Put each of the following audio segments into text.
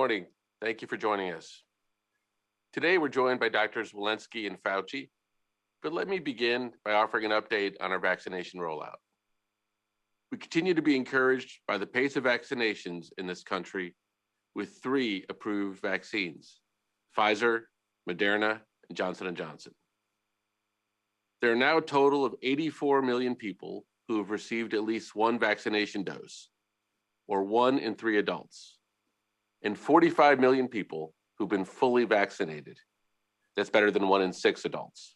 morning. Thank you for joining us. Today, we're joined by Drs. Walensky and Fauci, but let me begin by offering an update on our vaccination rollout. We continue to be encouraged by the pace of vaccinations in this country with 3 approved vaccines, Pfizer, Moderna, and Johnson & Johnson. There are now a total of 84 million people who have received at least 1 vaccination dose, or 1 in 3 adults, and 45 million people who've been fully vaccinated. That's better than 1 in 6 adults.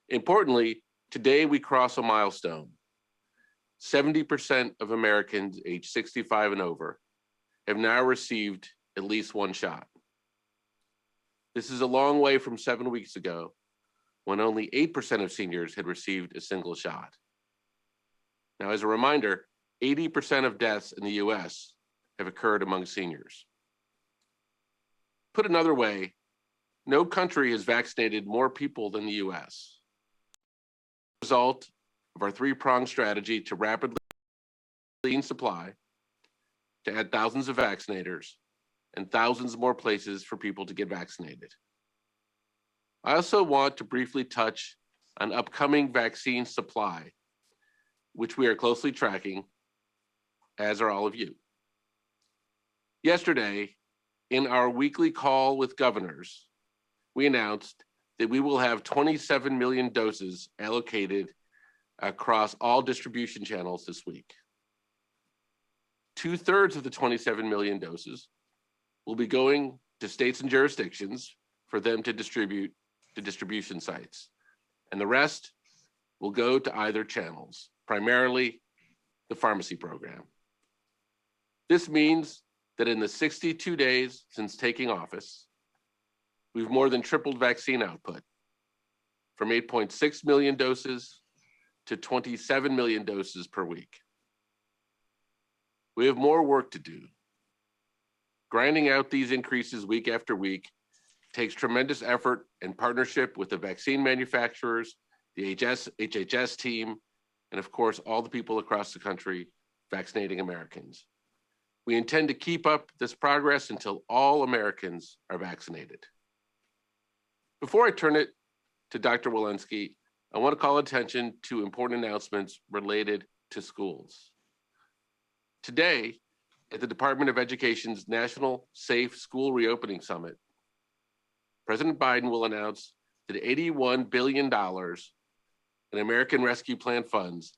Importantly, today we cross a milestone. 70% of Americans age 65 and over have now received at least 1 shot. This is a long way from 7 weeks ago, when only 8% of seniors had received a single shot. Now, as a reminder, 80% of deaths in the US have occurred among seniors. Put another way, no country has vaccinated more people than the US. As a result of our 3-pronged strategy to rapidly clean supply, to add thousands of vaccinators, and thousands more places for people to get vaccinated. I also want to briefly touch on upcoming vaccine supply, which we are closely tracking, as are all of you. Yesterday, in our weekly call with governors, we announced that we will have 27 million doses allocated across all distribution channels this week. 2/3 of the 27 million doses will be going to states and jurisdictions for them to distribute to distribution sites, and the rest will go to either channels, primarily the pharmacy program. This means that in the 62 days since taking office, we've more than tripled vaccine output from 8.6 million doses to 27 million doses per week. We have more work to do. Grinding out these increases week after week takes tremendous effort and partnership with the vaccine manufacturers, the HHS team, and of course, all the people across the country vaccinating Americans. We intend to keep up this progress until all Americans are vaccinated. Before I turn it to Dr. Walensky, I want to call attention to important announcements related to schools. Today, at the Department of Education's National Safe School Reopening Summit, President Biden will announce that $81 billion in American Rescue Plan funds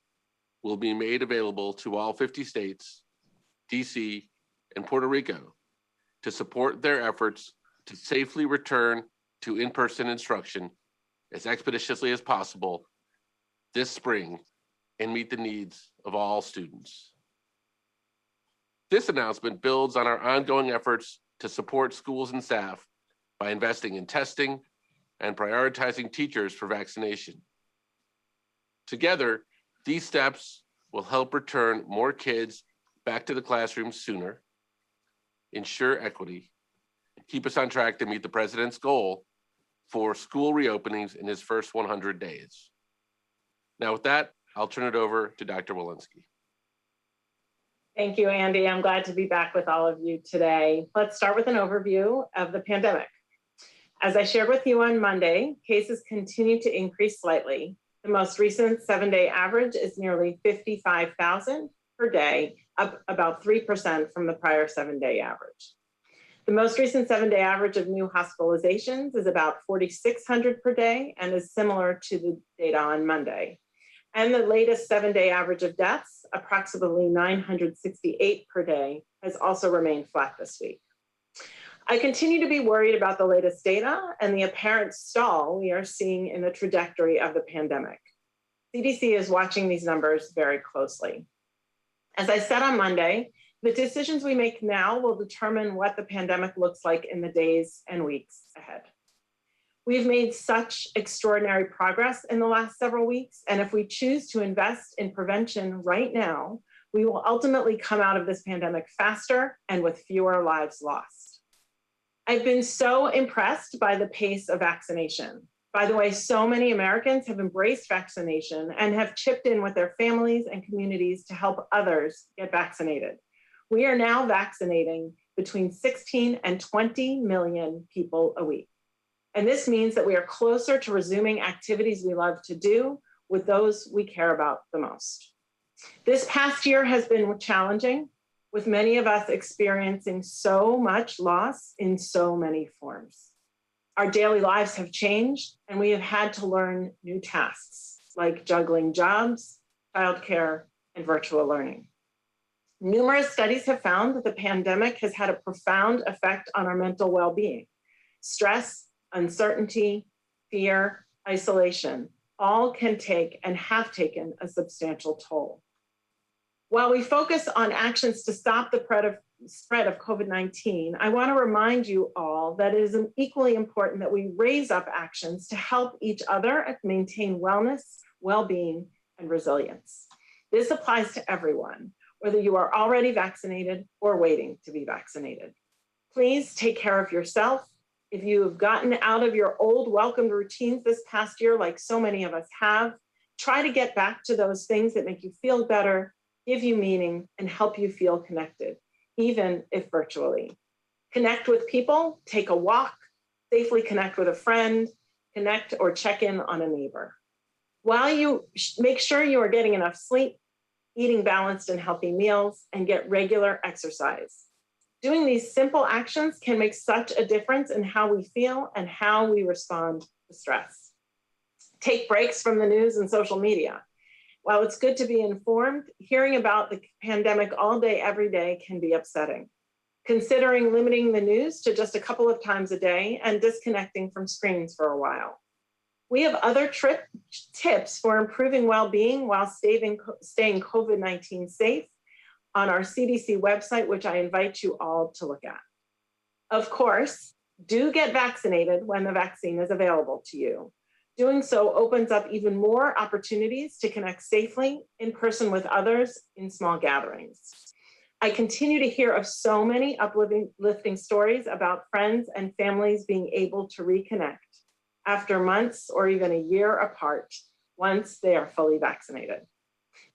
will be made available to all 50 states, DC, and Puerto Rico to support their efforts to safely return to in-person instruction as expeditiously as possible this spring and meet the needs of all students. This announcement builds on our ongoing efforts to support schools and staff by investing in testing and prioritizing teachers for vaccination. Together, these steps will help return more kids back to the classroom sooner, ensure equity, and keep us on track to meet the president's goal for school reopenings in his first 100 days. Now with that, I'll turn it over to Dr. Walensky. Thank you, Andy. I'm glad to be back with all of you today. Let's start with an overview of the pandemic. As I shared with you on Monday, cases continue to increase slightly. The most recent 7-day average is nearly 55,000 per day, up about 3% from the prior 7-day average. The most recent 7-day average of new hospitalizations is about 4,600 per day and is similar to the data on Monday. And the latest 7-day average of deaths, approximately 968 per day, has also remained flat this week. I continue to be worried about the latest data and the apparent stall we are seeing in the trajectory of the pandemic. CDC is watching these numbers very closely. As I said on Monday, the decisions we make now will determine what the pandemic looks like in the days and weeks ahead. We've made such extraordinary progress in the last several weeks, and if we choose to invest in prevention right now, we will ultimately come out of this pandemic faster and with fewer lives lost. I've been so impressed by the pace of vaccination. By the way, so many Americans have embraced vaccination and have chipped in with their families and communities to help others get vaccinated. We are now vaccinating between 16 and 20 million people a week. And this means that we are closer to resuming activities we love to do with those we care about the most. This past year has been challenging, with many of us experiencing so much loss in so many forms. Our daily lives have changed, and we have had to learn new tasks like juggling jobs, childcare, and virtual learning. Numerous studies have found that the pandemic has had a profound effect on our mental well-being. Stress, uncertainty, fear, isolation, all can take and have taken a substantial toll. While we focus on actions to stop the spread of COVID-19, I want to remind you all that it is equally important that we raise up actions to help each other maintain wellness, well-being, and resilience. This applies to everyone, whether you are already vaccinated or waiting to be vaccinated. Please take care of yourself. If you have gotten out of your old welcomed routines this past year, like so many of us have, try to get back to those things that make you feel better, give you meaning, and help you feel connected, even if virtually. Connect with people, take a walk, safely connect with a friend, connect or check in on a neighbor. While you make sure you are getting enough sleep, eating balanced and healthy meals, and get regular exercise. Doing these simple actions can make such a difference in how we feel and how we respond to stress. Take breaks from the news and social media. While it's good to be informed, hearing about the pandemic all day, every day can be upsetting. Considering limiting the news to just a couple of times a day and disconnecting from screens for a while. We have other tips for improving well-being while staying COVID-19 safe on our CDC website, which I invite you all to look at. Of course, do get vaccinated when the vaccine is available to you. Doing so opens up even more opportunities to connect safely in person with others in small gatherings. I continue to hear of so many uplifting stories about friends and families being able to reconnect after months or even a year apart once they are fully vaccinated.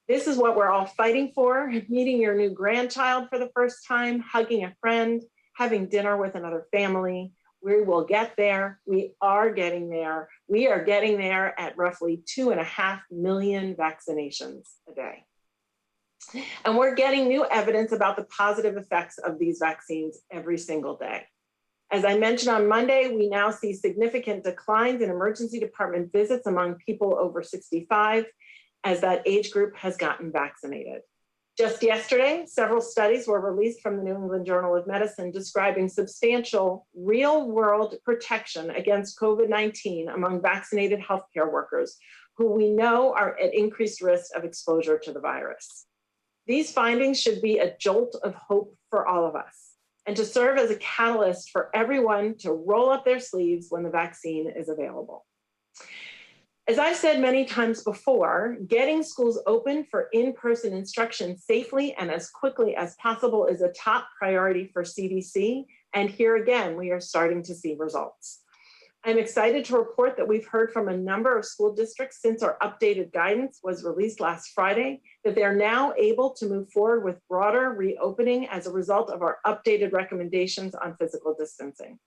This is what we're all fighting for: meeting your new grandchild for the first time, hugging a friend, having dinner with another family. We will get there. We are getting there. We are getting there at roughly 2.5 million vaccinations a day. And we're getting new evidence about the positive effects of these vaccines every single day. As I mentioned on Monday, we now see significant declines in emergency department visits among people over 65 as that age group has gotten vaccinated. Just yesterday, several studies were released from the New England Journal of Medicine describing substantial real-world protection against COVID-19 among vaccinated healthcare workers who we know are at increased risk of exposure to the virus. These findings should be a jolt of hope for all of us and to serve as a catalyst for everyone to roll up their sleeves when the vaccine is available. As I've said many times before, getting schools open for in-person instruction safely and as quickly as possible is a top priority for CDC. And here again, we are starting to see results. I'm excited to report that we've heard from a number of school districts since our updated guidance was released last Friday, that they're now able to move forward with broader reopening as a result of our updated recommendations on physical distancing.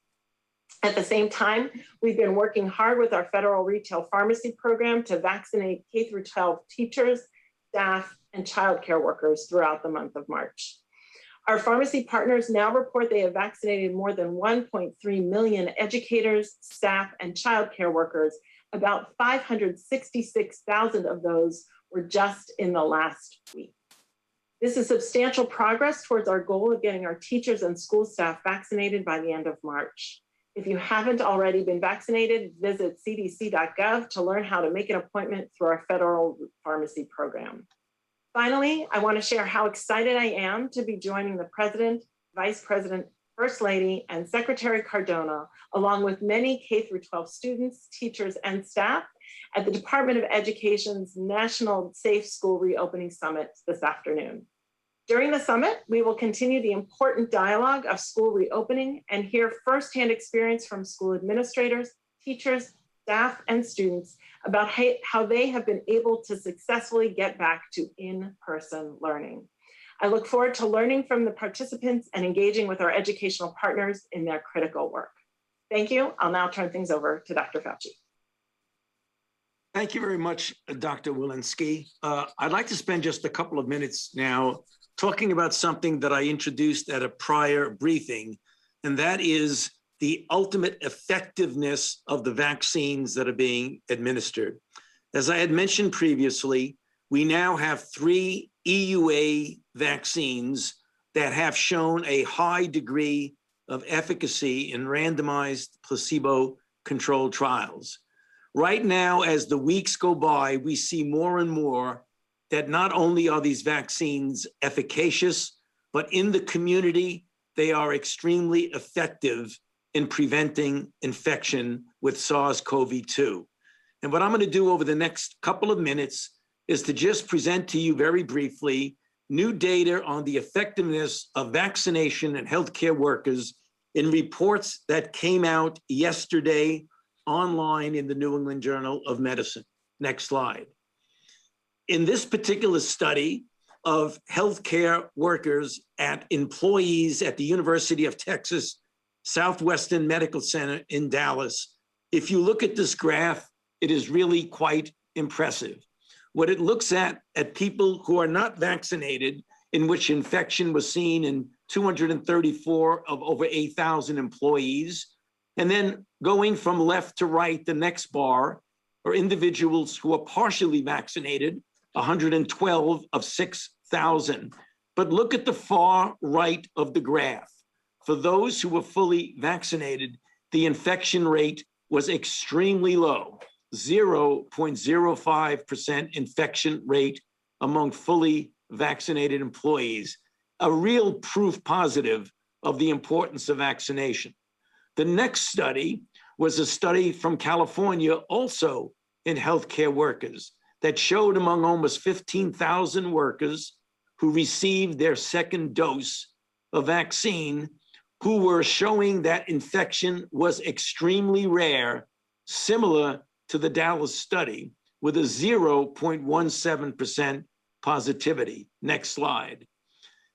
At the same time, we've been working hard with our federal retail pharmacy program to vaccinate K-12 teachers, staff, and childcare workers throughout the month of March. Our pharmacy partners now report they have vaccinated more than 1.3 million educators, staff, and childcare workers. About 566,000 of those were just in the last week. This is substantial progress towards our goal of getting our teachers and school staff vaccinated by the end of March. If you haven't already been vaccinated, visit cdc.gov to learn how to make an appointment through our federal pharmacy program. Finally, I want to share how excited I am to be joining the President, Vice President, First Lady, and Secretary Cardona, along with many K-12 students, teachers, and staff at the Department of Education's National Safe School Reopening Summit this afternoon. During the summit, we will continue the important dialogue of school reopening and hear firsthand experience from school administrators, teachers, staff, and students about how they have been able to successfully get back to in-person learning. I look forward to learning from the participants and engaging with our educational partners in their critical work. Thank you. I'll now turn things over to Dr. Fauci. Thank you very much, Dr. Walensky. I'd like to spend just a couple of minutes now talking about something that I introduced at a prior briefing, and that is the ultimate effectiveness of the vaccines that are being administered. As I had mentioned previously, we now have 3 EUA vaccines that have shown a high degree of efficacy in randomized placebo-controlled trials. Right now, as the weeks go by, we see more and more that not only are these vaccines efficacious, but in the community, they are extremely effective in preventing infection with SARS-CoV-2. And what I'm going to do over the next couple of minutes is to just present to you very briefly new data on the effectiveness of vaccination in healthcare workers in reports that came out yesterday online in the New England Journal of Medicine. Next slide. In this particular study of healthcare workers at employees at the University of Texas Southwestern Medical Center in Dallas, if you look at this graph, it is really quite impressive. What it looks at people who are not vaccinated, in which infection was seen in 234 of over 8,000 employees, and then going from left to right, the next bar are individuals who are partially vaccinated, 112 of 6,000. But look at the far right of the graph. For those who were fully vaccinated, the infection rate was extremely low, 0.05% infection rate among fully vaccinated employees, a real proof positive of the importance of vaccination. The next study was a study from California, also in healthcare workers, that showed among almost 15,000 workers who received their second dose of vaccine, who were showing that infection was extremely rare, similar to the Dallas study, with a 0.17% positivity. Next slide.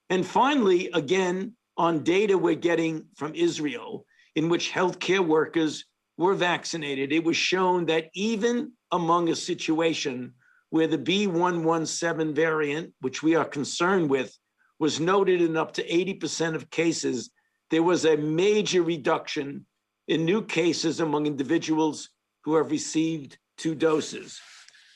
And finally, again, on data we're getting from Israel, in which healthcare workers were vaccinated, it was shown that even among a situation where the B117 variant, which we are concerned with, was noted in up to 80% of cases, there was a major reduction in new cases among individuals who have received 2 doses.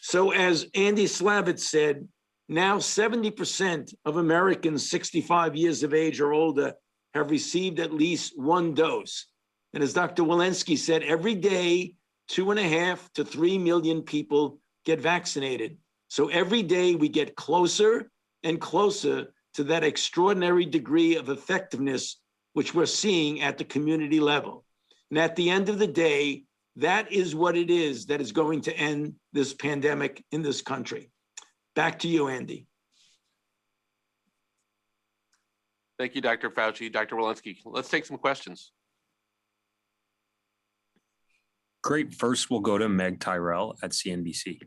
So as Andy Slavitt said, now 70% of Americans 65 years of age or older have received at least 1 dose. And as Dr. Walensky said, every day, 2.5 to 3 million people get vaccinated. So every day we get closer and closer to that extraordinary degree of effectiveness, which we're seeing at the community level. And at the end of the day, that is what it is that is going to end this pandemic in this country. Back to you, Andy. Thank you, Dr. Fauci. Dr. Walensky, let's take some questions. Great. First, we'll go to Meg Tyrell at CNBC.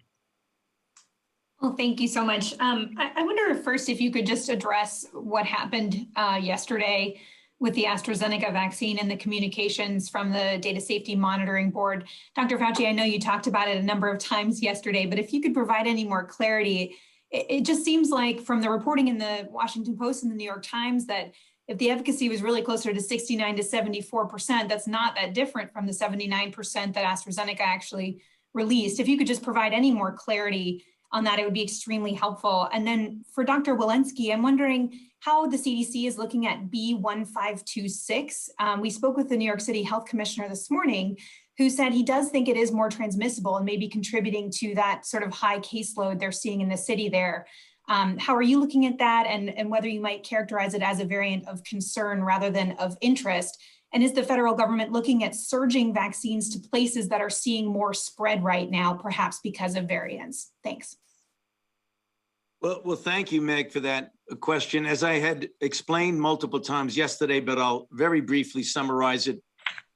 Well, thank you so much. I wonder first if you could just address what happened yesterday with the AstraZeneca vaccine and the communications from the Data Safety Monitoring Board. Dr. Fauci, I know you talked about it a number of times yesterday, but if you could provide any more clarity, it just seems like from the reporting in the Washington Post and the New York Times that if the efficacy was really closer to 69 to 74%, that's not that different from the 79% that AstraZeneca actually released. If you could just provide any more clarity on that, it would be extremely helpful. And then for Dr. Walensky, I'm wondering how the CDC is looking at B1526. We spoke with the New York City Health Commissioner this morning, who said he does think it is more transmissible and maybe contributing to that sort of high caseload they're seeing in the city there. How are you looking at that, and whether you might characterize it as a variant of concern rather than of interest? And is the federal government looking at surging vaccines to places that are seeing more spread right now, perhaps because of variants? Thanks. Well, thank you, Meg, for that question. As I had explained multiple times yesterday, but I'll very briefly summarize it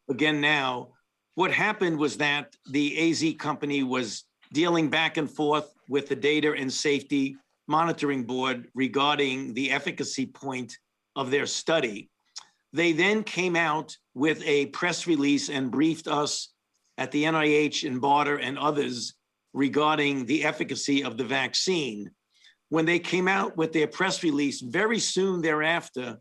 again now. What happened was that the AZ company was dealing back and forth with the data and safety Monitoring Board regarding the efficacy point of their study. They then came out with a press release and briefed us at the NIH and BARDA and others regarding the efficacy of the vaccine. When they came out with their press release, very soon thereafter,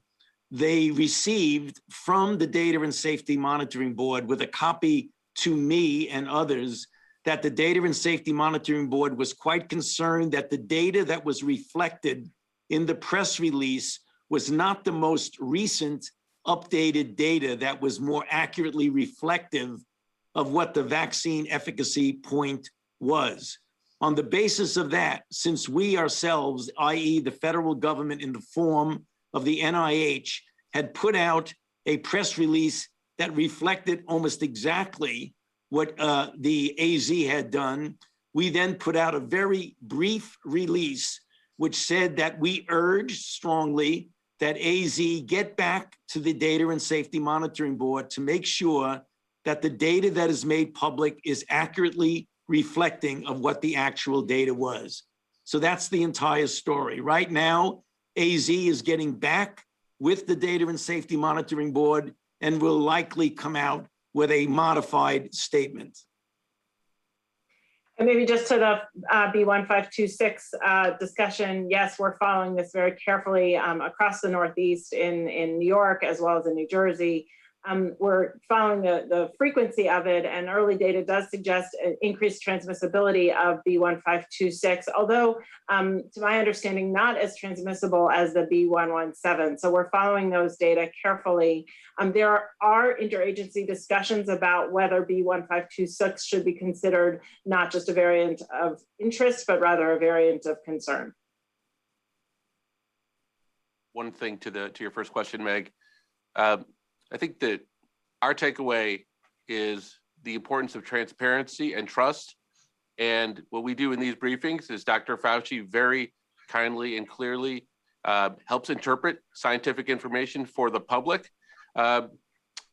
they received from the Data and Safety Monitoring Board with a copy to me and others that the Data and Safety Monitoring Board was quite concerned that the data that was reflected in the press release was not the most recent updated data that was more accurately reflective of what the vaccine efficacy point was. On the basis of that, since we ourselves, i.e. the federal government in the form of the NIH, had put out a press release that reflected almost exactly what the AZ had done, we then put out a very brief release which said that we urged strongly that AZ get back to the Data and Safety Monitoring Board to make sure that the data that is made public is accurately reflecting of what the actual data was. So that's the entire story. Right now, AZ is getting back with the Data and Safety Monitoring Board and will likely come out with a modified statement. And maybe just to the B1526 discussion, yes, we're following this very carefully across the Northeast in New York, as well as in New Jersey. We're following the frequency of it, and early data does suggest an increased transmissibility of B1526, although to my understanding, not as transmissible as the B117. So we're following those data carefully. There are interagency discussions about whether B1526 should be considered not just a variant of interest, but rather a variant of concern. One thing to your first question, Meg. I think that our takeaway is the importance of transparency and trust. And what we do in these briefings is Dr. Fauci very kindly and clearly helps interpret scientific information for the public. But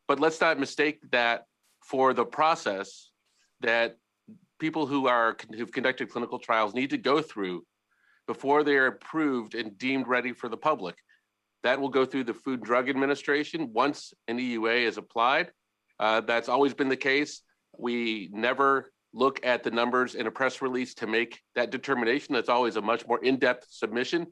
let's not mistake that for the process that people who've conducted clinical trials need to go through before they are approved and deemed ready for the public. That will go through the Food and Drug Administration once an EUA is applied. That's always been the case. We never look at the numbers in a press release to make that determination. That's always a much more in-depth submission.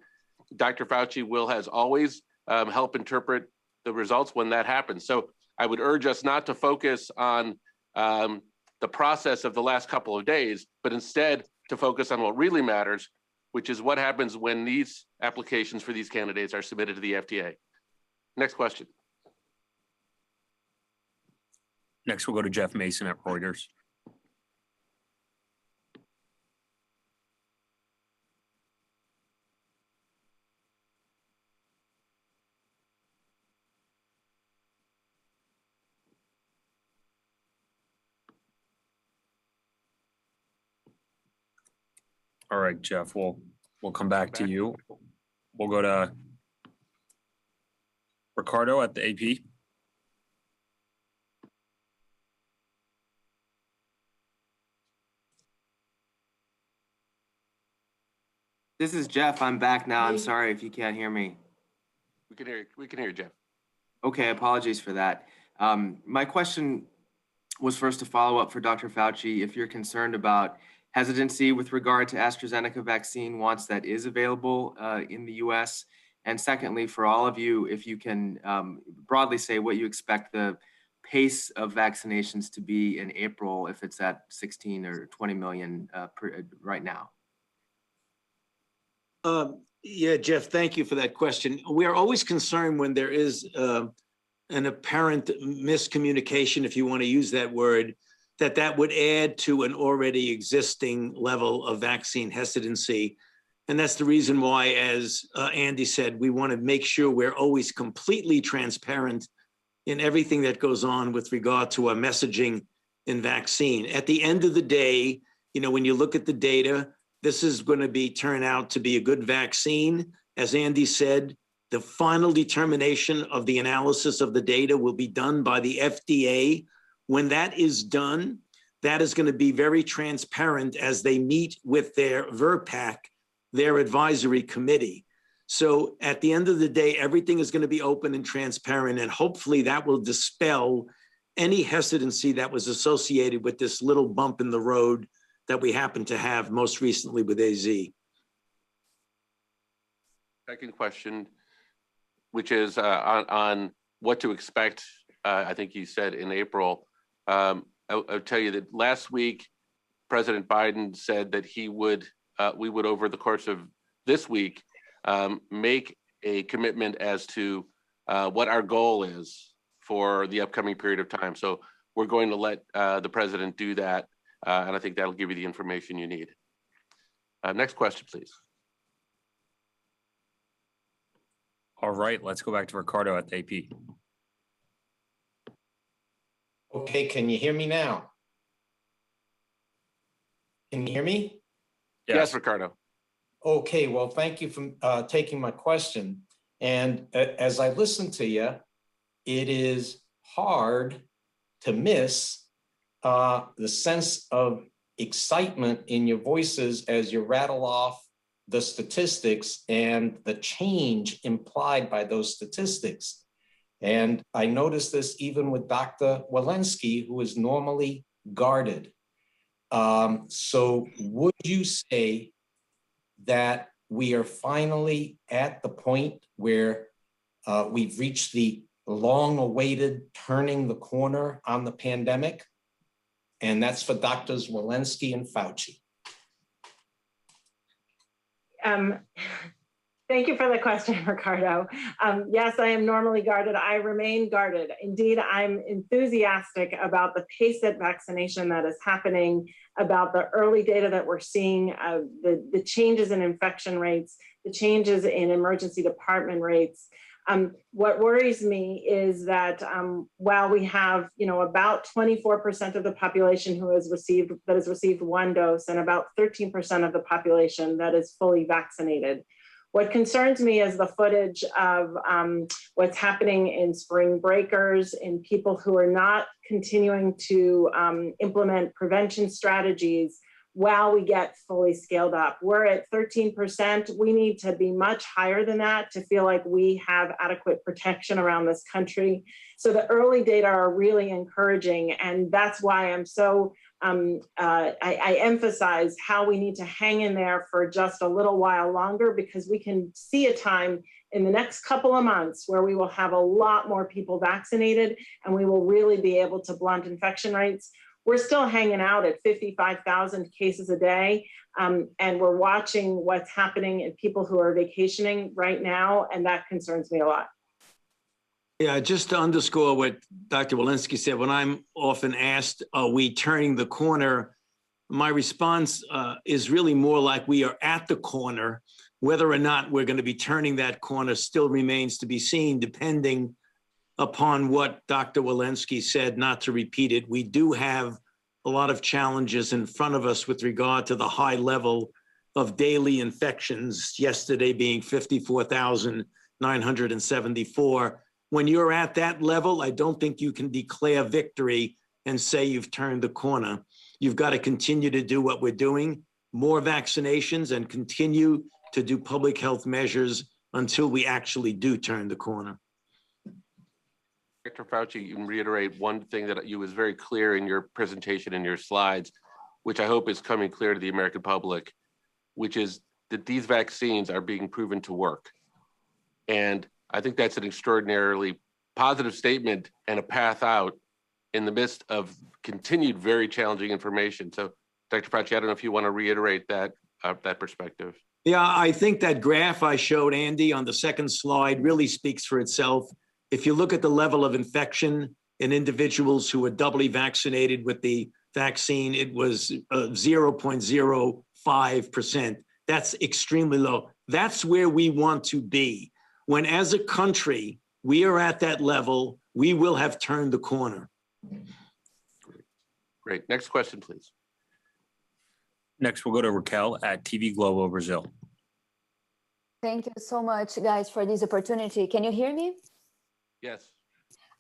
Dr. Fauci has always help interpret the results when that happens. So I would urge us not to focus on the process of the last couple of days, but instead to focus on what really matters, which is what happens when these applications for these candidates are submitted to the FDA. Next question. Next, we'll go to Jeff Mason at Reuters. All right, Jeff, we'll come back to you. We'll go to Ricardo at the AP. This is Jeff. I'm back now. I'm sorry if you can't hear me. We can hear you, Jeff. Okay, apologies for that. My question was first to follow up for Dr. Fauci. If you're concerned about hesitancy with regard to AstraZeneca vaccine once that is available in the US. And secondly, for all of you, if you can broadly say what you expect the pace of vaccinations to be in April, if it's at 16 or 20 million right now. Yeah, Jeff, thank you for that question. We are always concerned when there is an apparent miscommunication, if you want to use that word, that would add to an already existing level of vaccine hesitancy. And that's the reason why, as Andy said, we want to make sure we're always completely transparent in everything that goes on with regard to our messaging in vaccine. At the end of the day, you know, when you look at the data, this is going to turn out to be a good vaccine. As Andy said, the final determination of the analysis of the data will be done by the FDA. When that is done, that is going to be very transparent as they meet with their VRBPAC their advisory committee. So at the end of the day, everything is going to be open and transparent, and hopefully that will dispel any hesitancy that was associated with this little bump in the road that we happen to have most recently with AZ. Second question, which is on what to expect. I think you said in April. I'll tell you that last week, President Biden said that we would over the course of this week make a commitment as to what our goal is for the upcoming period of time. So we're going to let the president do that, and I think that'll give you the information you need. Next question, please. All right, let's go back to Ricardo at the AP. Okay, can you hear me now? Can you hear me? Yes, Ricardo. Okay, well, thank you for taking my question. And as I listen to you, it is hard to miss the sense of excitement in your voices as you rattle off the statistics and the change implied by those statistics. And I noticed this even with Dr. Walensky, who is normally guarded. So would you say that we are finally at the point where we've reached the long-awaited turning the corner on the pandemic? And that's for Drs. Walensky and Fauci. Thank you for the question, Ricardo. Yes, I am normally guarded. I remain guarded. Indeed, I'm enthusiastic about the pace of vaccination that is happening, about the early data that we're seeing, the changes in infection rates, the changes in emergency department rates. What worries me is that while we have, about 24% of the population who has received one dose and about 13% of the population that is fully vaccinated. What concerns me is the footage of what's happening in spring breakers, in people who are not continuing to implement prevention strategies while we get fully scaled up. We're at 13%. We need to be much higher than that to feel like we have adequate protection around this country. So the early data are really encouraging, and that's why I'm so I emphasize how we need to hang in there for just a little while longer, because we can see a time in the next couple of months where we will have a lot more people vaccinated and we will really be able to blunt infection rates. We're still hanging out at 55,000 cases a day, and we're watching what's happening in people who are vacationing right now, and that concerns me a lot. Yeah, just to underscore what Dr. Walensky said, when I'm often asked, are we turning the corner? My response is really more like we are at the corner. Whether or not we're going to be turning that corner still remains to be seen, depending upon what Dr. Walensky said. Not to repeat it, we do have a lot of challenges in front of us with regard to the high level of daily infections, yesterday being 54,974. When you're at that level, I don't think you can declare victory and say you've turned the corner. You've got to continue to do what we're doing, more vaccinations, and continue to do public health measures until we actually do turn the corner. Dr. Fauci, you can reiterate one thing that you was very clear in your presentation and your slides, which I hope is coming clear to the American public, which is that these vaccines are being proven to work. And I think that's an extraordinarily positive statement and a path out in the midst of continued very challenging information. So, Dr. Fauci, I don't know if you want to reiterate that perspective. Yeah, I think that graph I showed Andy on the second slide really speaks for itself. If you look at the level of infection in individuals who were doubly vaccinated with the vaccine, it was 0.05%. That's extremely low. That's where we want to be. When as a country, we are at that level, we will have turned the corner. Great. Next question, please. Next, we'll go to Raquel at TV Globo Brazil. Thank you so much, guys, for this opportunity. Can you hear me? Yes.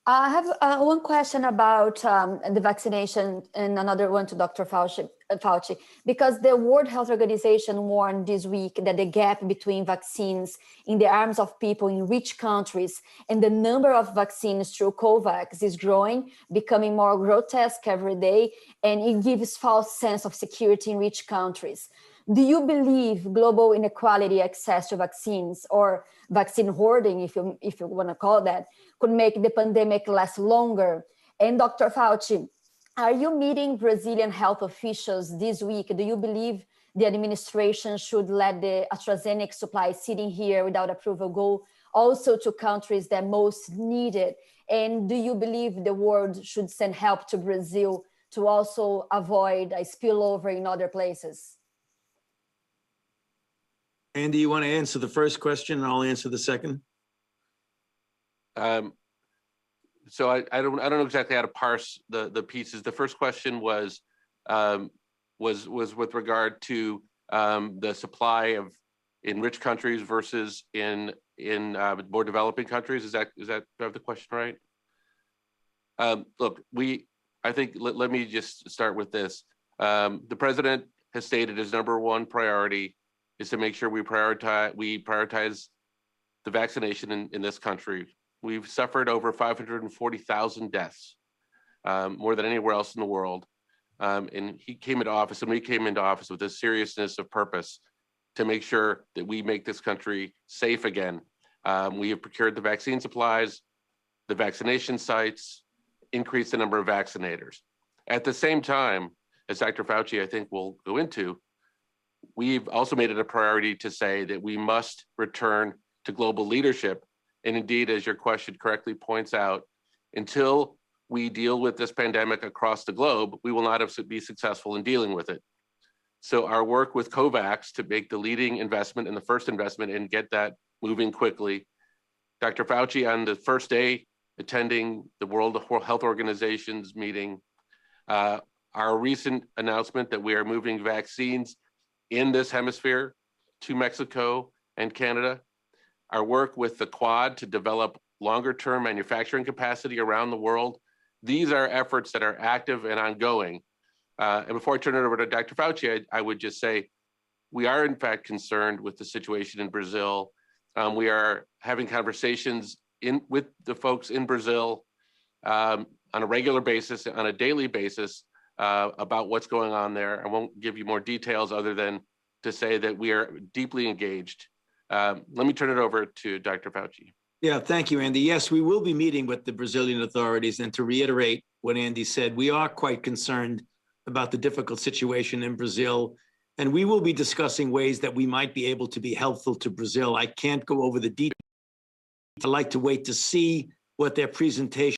I have one question about the vaccination and another one to Dr. Fauci. Fauci, because the World Health Organization warned this week that the gap between vaccines in the arms of people in rich countries and the number of vaccines through COVAX is growing, becoming more grotesque every day, and it gives false sense of security in rich countries. Do you believe global inequality access to vaccines, or vaccine hoarding, if you want to call it that, could make the pandemic last longer? And Dr. Fauci, are you meeting Brazilian health officials this week? Do you believe the administration should let the AstraZeneca supply sitting here without approval go also to countries that most need it? And do you believe the world should send help to Brazil to also avoid a spillover in other places? Andy, you want to answer the first question, and I'll answer the second? So I don't know exactly how to parse the pieces. The first question was with regard to the supply of in rich countries versus in more developing countries. Is that do I have the question right? Look, I think let me just start with this. The president has stated his number one priority is to make sure we prioritize the vaccination in this country. We've suffered over 540,000 deaths, more than anywhere else in the world. And he came into office, and we came into office with a seriousness of purpose to make sure that we make this country safe again. We have procured the vaccine supplies, the vaccination sites, increased the number of vaccinators. At the same time, as Dr. Fauci, I think, will go into, we've also made it a priority to say that we must return to global leadership. And indeed, as your question correctly points out, until we deal with this pandemic across the globe, we will not be successful in dealing with it. So our work with COVAX to make the leading investment and the first investment and get that moving quickly. Dr. Fauci, on the first day attending the World Health Organization's meeting, our recent announcement that we are moving vaccines in this hemisphere to Mexico and Canada, our work with the Quad to develop longer-term manufacturing capacity around the world. These are efforts that are active and ongoing. And before I turn it over to Dr. Fauci, I would just say, we are in fact concerned with the situation in Brazil. We are having conversations with the folks in Brazil on a regular basis, on a daily basis, about what's going on there. I won't give you more details other than to say that we are deeply engaged. Let me turn it over to Dr. Fauci. Yeah, thank you, Andy. Yes, we will be meeting with the Brazilian authorities. And to reiterate what Andy said, we are quite concerned about the difficult situation in Brazil. And we will be discussing ways that we might be able to be helpful to Brazil. I can't go over the details. I'd like to wait to see what their presentation,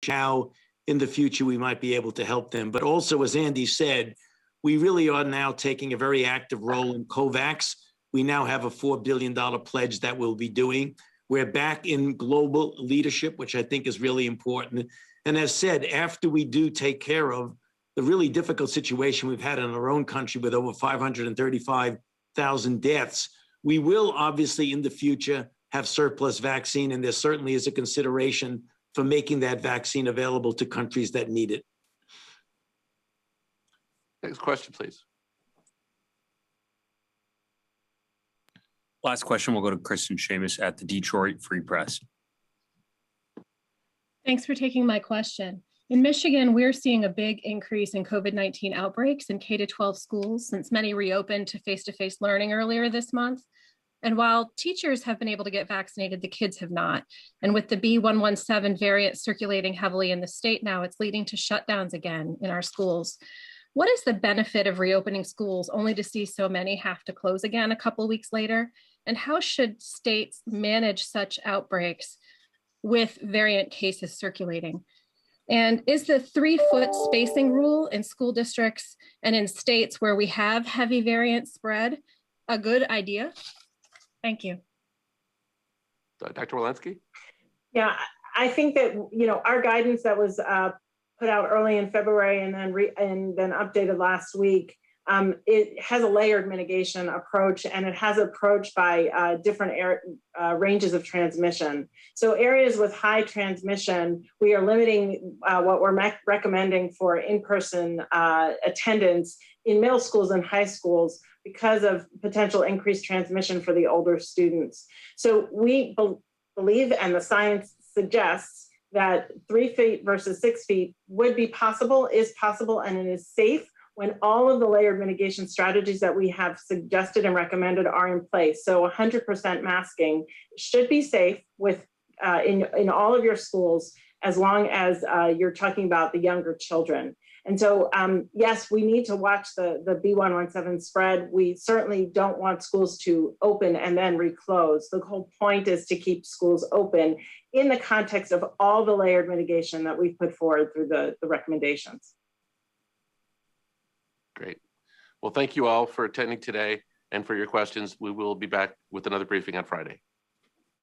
how in the future we might be able to help them. But also, as Andy said, we really are now taking a very active role in COVAX. We now have a $4 billion pledge that we'll be doing. We're back in global leadership, which I think is really important. And as said, after we do take care of the really difficult situation we've had in our own country with over 535,000 deaths, we will obviously in the future have surplus vaccine, and there certainly is a consideration for making that vaccine available to countries that need it. Next question, please. Last question will go to Kristen Shamus at the Detroit Free Press. Thanks for taking my question. In Michigan, we're seeing a big increase in COVID-19 outbreaks in K-12 schools since many reopened to face-to-face learning earlier this month. And while teachers have been able to get vaccinated, the kids have not. And with the B.1.1.7 variant circulating heavily in the state now, it's leading to shutdowns again in our schools. What is the benefit of reopening schools only to see so many have to close again a couple weeks later? And how should states manage such outbreaks with variant cases circulating? And is the 3-foot spacing rule in school districts and in states where we have heavy variant spread a good idea? Thank you. Dr. Walensky? Yeah, I think that, our guidance that was put out early in February and then updated last week it has a layered mitigation approach, and it has approach by different ranges of transmission. So areas with high transmission, we are limiting what we're recommending for in-person attendance in middle schools and high schools because of potential increased transmission for the older students. So we believe, and the science suggests, that 3 feet versus 6 feet would be possible, is possible, and it is safe when all of the layered mitigation strategies that we have suggested and recommended are in place. So 100% masking should be safe with in all of your schools, as long as you're talking about the younger children. And so, yes, we need to watch the B117 spread. We certainly don't want schools to open and then reclose. The whole point is to keep schools open in the context of all the layered mitigation that we've put forward through the recommendations. Great. Well, thank you all for attending today and for your questions. We will be back with another briefing on Friday.